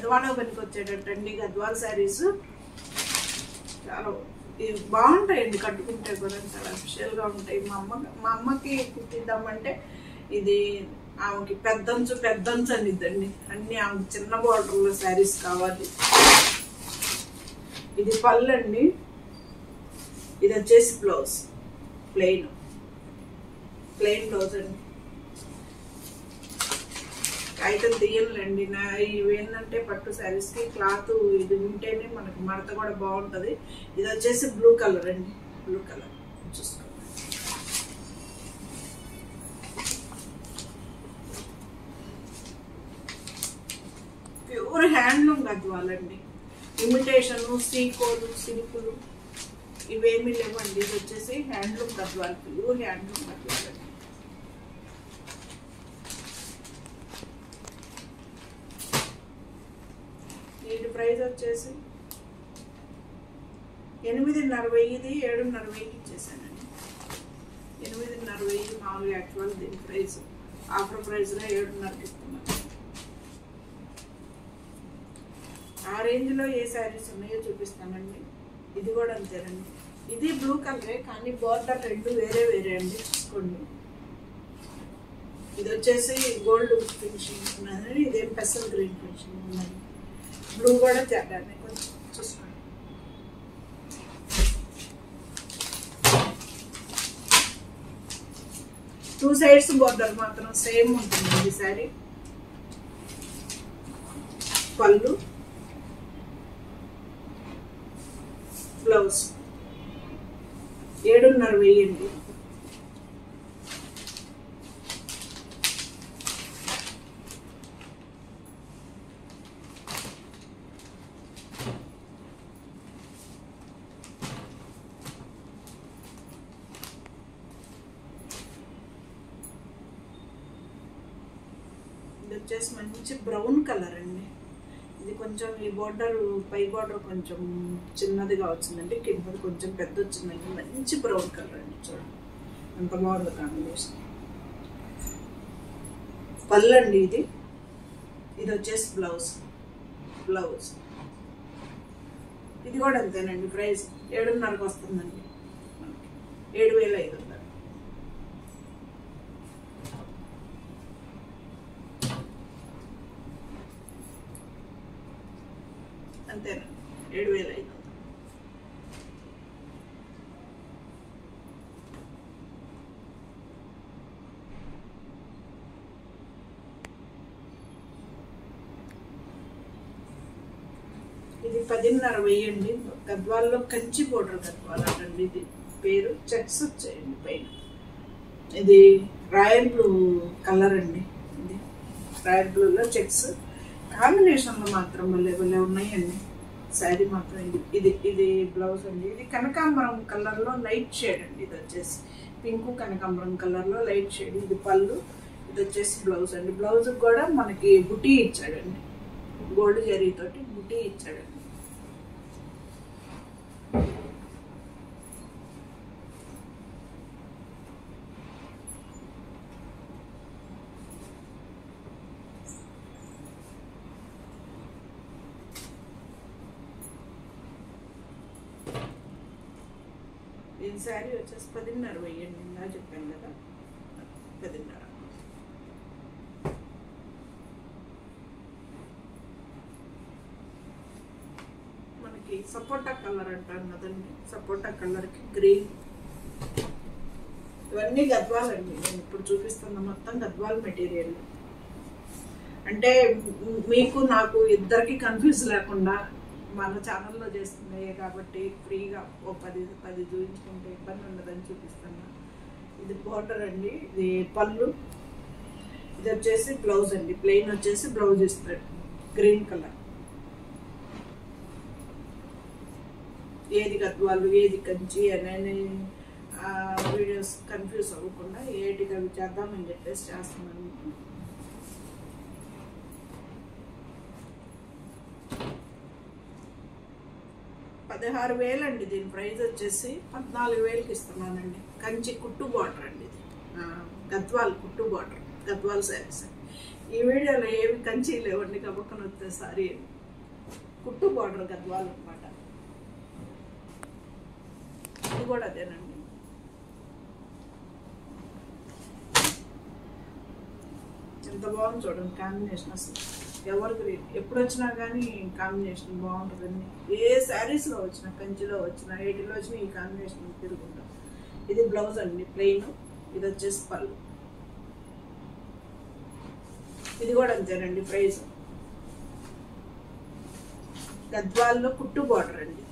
గద్వాలో పనికి వచ్చేటట్టండి గద్వాల శారీస్ చాలా బాగుంటాయండి, కట్టుకుంటే కూడా చాలా స్పెషల్గా ఉంటాయి. మా అమ్మకి కుట్టిద్దామంటే ఇది ఆమెకి పెద్దంచు అనిద్దండి, అన్ని ఆమెకి చిన్న బార్డర్లో శారీస్ కావాలి. ఇది పళ్ళు అండి, ఇది వచ్చేసి బ్లౌజ్ ప్లెయిన్ బ్లౌజ్ అండి. ఐటమ్ తీయాలండి. ఇవేంటంటే పట్టు శారీస్కి క్లాత్ ఇది ఉంటేనే మనకి మడత కూడా బాగుంటుంది. ఇది వచ్చేసి బ్లూ కలర్ అండి, బ్లూ కలర్ చూసుకోండి. ప్యూర్ హ్యాండ్లూమ్ గద్వాలండి, ఇమిటేషను సీకోలు సిల్కులు ఇవేమీ లేవండి. ఇది వచ్చేసి హ్యాండ్లూమ్ గద్వాలు, ప్యూర్ హ్యాండ్లూమ్ గద్వాలండి. వీటి ప్రైస్ వచ్చేసి 8,500, 7,500 ఇచ్చేసానండి. 8,500 మామూలుగా యాక్చువల్ దీని ప్రైస్ ఆఫర్ ప్రైస్లో 7,500 ఇస్తున్నాను. ఆ రేంజ్లో ఏ శారీస్ ఉన్నాయో చూపిస్తానండి. ఇది కూడా అంతేనండి, ఇది బ్లూ కలరే కానీ బార్డర్ రెండు వేరే అండి, చూసుకోండి. ఇది వచ్చేసి గోల్డ్ ఫినిషింగ్ ఉన్నది, ఇదేం పెసల్ గ్రీన్ ఫినిషింగ్ ఉన్నది. బ్లూ కూడా తేడానే కొంచెం చూసుకోండి. టూ సైడ్స్ బార్డర్ మాత్రం సేమ్ ఉంటుంది. ఈ శారీ పళ్ళు బ్లౌజ్ 7,500 అండి. ఇది వచ్చేసి మంచి బ్రౌన్ కలర్ అండి. ఇది కొంచెం ఈ బార్డర్ పై బార్డర్ కొంచెం చిన్నదిగా వచ్చిందండి, కింద కొంచెం పెద్ద వచ్చిందండి. మంచి బ్రౌన్ కలర్ అండి, చూడండి ఎంత బాగుంది కాంబినేషన్. పళ్ళు అండి ఇది. ఇది వచ్చేసి బ్లౌజ్ ఇది కూడా అంతేనండి. ప్రైస్ 7,500 వస్తుందండి, 7,500. అంతేనండి, 7,500. ఇది 10,500 అండి. గద్వాల్లో కంచి బోర్డర్ గద్వాలండి. ఇది పేరు చెక్స్ వచ్చాయండి పైన. ఇది రాయల్ బ్లూ కలర్ అండి. ఇది రాయల్ బ్లూలో చెక్స్ కాంబినేషన్లో మాత్రం భలే ఉన్నాయండి. శారీ మాత్రం ఇది బ్లౌజ్ అండి. ఇది కనకాంబరం కలర్లో లైట్ షేడ్ అండి. ఇది వచ్చేసి పింక్ కనకాంబరం కలర్లో లైట్ షేడ్. ఇది పళ్ళు, ఇది వచ్చేసి బ్లౌజ్ అండి. బ్లౌజ్ కూడా మనకి బుటీ ఇచ్చాడండి, గోల్డ్ జరీతోటి బుటీ ఇచ్చాడండి. దీని శారీ వచ్చేసి 10,500 అండి. ఇలా చెప్పాను కదా, 10,500. మనకి సపోటా కలర్ అంటాం కదండి, సపోటా కలర్కి గ్రీన్. ఇవన్నీ గద్వాలండి. నేను ఇప్పుడు చూపిస్తున్న మొత్తం గద్వాల్ మెటీరియల్. అంటే మీకు నాకు ఇద్దరికి కన్ఫ్యూజ్ లేకుండా మన ఛానల్లో చేస్తున్నాయి కాబట్టి ఫ్రీగా ఓ 10 చూపించుకుంటే ఇబ్బంది ఉండదని చూపిస్తున్నా. ఇది బార్డర్ అండి, ఇది పళ్ళు, ఇది వచ్చేసి బ్లౌజ్ అండి. ప్లెయిన్ వచ్చేసి బ్లౌజ్ ఇస్తాడు గ్రీన్ కలర్. ఏది గద్వాలు ఏది కంచి అని వీడియోస్ కన్ఫ్యూజ్ అవ్వకుండా ఏటికి అవి చేద్దామని చెప్పేసి చేస్తున్నాను. 16,000 అండి. దీని ప్రైస్ వచ్చేసి 14,000కి ఇస్తున్నానండి. కంచి కుట్టు బార్డర్ అండి. ఇది గద్వాల్ కుట్టు బార్డర్, గద్వాల్ శారీస్. ఈ వీడియోలో ఏమి కంచి లేవండి, గబక్కన వస్తే సారీ. కుట్టు బార్డర్ గద్వాలు అనమాట. ఇది కూడా అదేనండి. ఎంత బాగుంది చూడండి కాంబినేషన్. అసలు ఎవరు గ్రీన్ ఎప్పుడు వచ్చినా కానీ కాంబినేషన్ బాగుంటుందండి. ఏ శారీస్లో వచ్చినా, కంచిలో వచ్చినా, ఏటిలో వచ్చినా ఈ కాంబినేషన్ తిరుగుంటాం. ఇది బ్లౌజ్ అండి ప్లెయిన్. ఇది వచ్చేసి పళ్ళు. ఇది కూడా అంతేనండి ప్రైస్. గద్వాల్లో కుట్టు బార్డర్ అండి.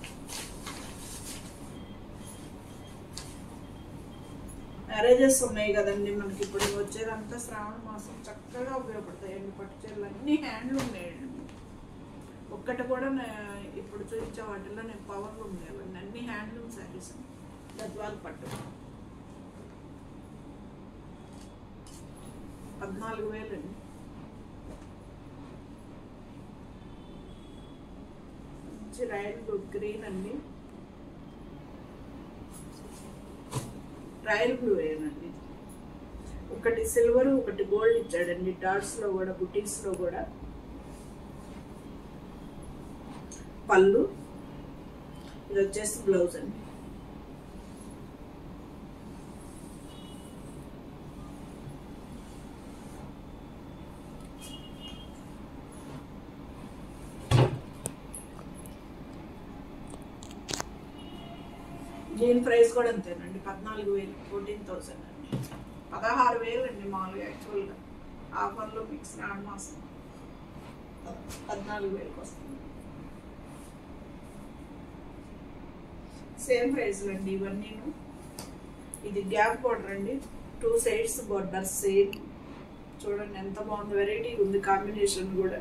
మ్యారేజెస్ ఉన్నాయి కదండి మనకి. ఇప్పుడు వచ్చేదంతా శ్రావణ మాసం చక్కగా ఉపయోగపడతాయండి. పట్టు చీరలు అన్నీ హ్యాండ్లు ఉన్నాయండి. ఒక్కటి కూడా ఇప్పుడు చూపించే వాటిల్లో నేను పవర్లు ఉండేవండి. అన్ని హ్యాండ్లూమ్ శారీస్ గద్వాల్ పట్టు. 14,000 అండి. మంచి రాయల్ గ్రీన్ అండి. రాయల్ బ్లూ ఏనండి. ఒకటి సిల్వర్, ఒకటి గోల్డ్ ఇచ్చాడండి. డాట్స్ లో కూడా, బుటీస్ లో కూడా. పళ్ళు. ఇది వచ్చేసి బ్లౌజ్ అండి. దీని ప్రైస్ కూడా అంతేనండి. 14,000, 14,000 అండి. 16,000 అండి మామూలుగా యాక్చువల్గా. ఆఫర్లో మిక్స్ శ్రావణ మాసం 14,000కి వస్తుంది. సేమ్ ప్రైస్లు అండి ఇవన్నీ. ఇది గ్యాప్ బార్డర్ అండి. 2 సైడ్స్ బార్డర్ సేమ్. చూడండి ఎంత బాగుంది, వెరైటీగా ఉంది కాంబినేషన్ కూడా.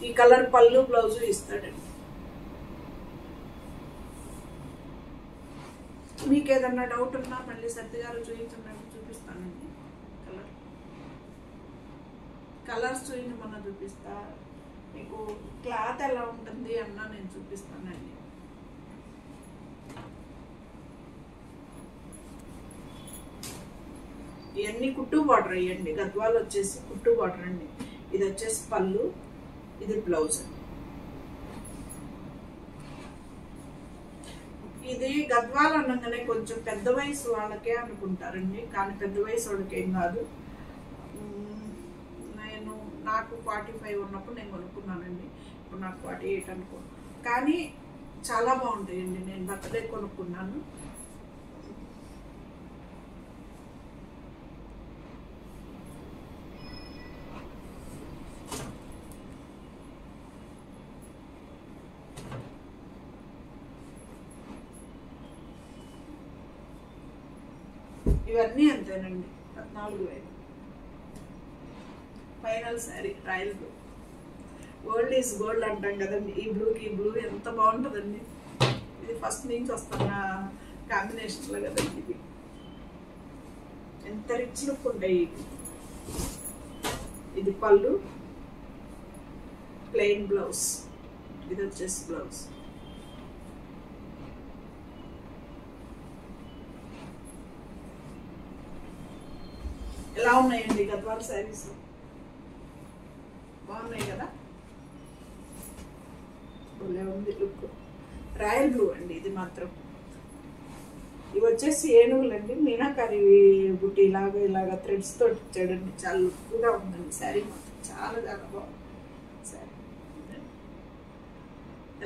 ఈ కలర్ పళ్ళు బ్లౌజ్ ఇస్తాడండి. మీకు ఏదన్నా డౌట్ ఉన్నా మళ్ళీ సత్యగారు చూపిస్తానండి. కలర్స్ చూపించమన్నా చూపిస్తా. మీకు క్లాత్ ఎలా ఉంటుంది అన్నా నేను చూపిస్తానండి. ఇవన్నీ కుట్టు బార్డర్ అయ్యండి. గద్వాలు వచ్చేసి కుట్టు బార్డర్ అండి. ఇది వచ్చేసి పళ్ళు, ఇది బ్లౌజ్ అండి. ఇది గద్వాలు అనగానే కొంచెం పెద్ద వయసు వాళ్ళకే అనుకుంటారండి, కానీ పెద్ద వయసు వాళ్ళకి ఏం కాదు. నాకు 45 ఉన్నప్పుడు నేను కొనుక్కున్నానండి. ఇప్పుడు నాకు 48 అనుకో. కానీ చాలా బాగుంటాయండి. నేను బర్త్డే కొనుక్కున్నాను. ఇవన్నీ అంతేనండి. 14,000. Final sari royal blue. Gold is gold అంటాం కదండి. ఈ బ్లూకి ఈ బ్లూ ఎంత బాగుంటుందండి. ఇది ఫస్ట్ నుంచి వస్తున్న కాంబినేషన్లో కదండి. ఇది ఎంత రిచ్ లుక్ ఉంటాయి. ఇది పళ్ళు, ప్లెయిన్ బ్లౌజ్. ఇది వచ్చేసి బ్లౌజ్. ఎలా ఉన్నాయండి గద్వాల్ శారీస్? బాగున్నాయి కదా. భలే ఉంది లుక్. రాయల్ బ్లూ అండి ఇది మాత్రం. ఇవి వచ్చేసి ఏనుగులండి. మీనాకారి బుట్టి ఇలాగా థ్రెడ్స్ తోటి ఇచ్చాడండి. చాలా లుక్గా ఉందండి శారీ మాత్రం. చాలా చాలా బాగుంది శారీ.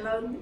ఎలా ఉంది?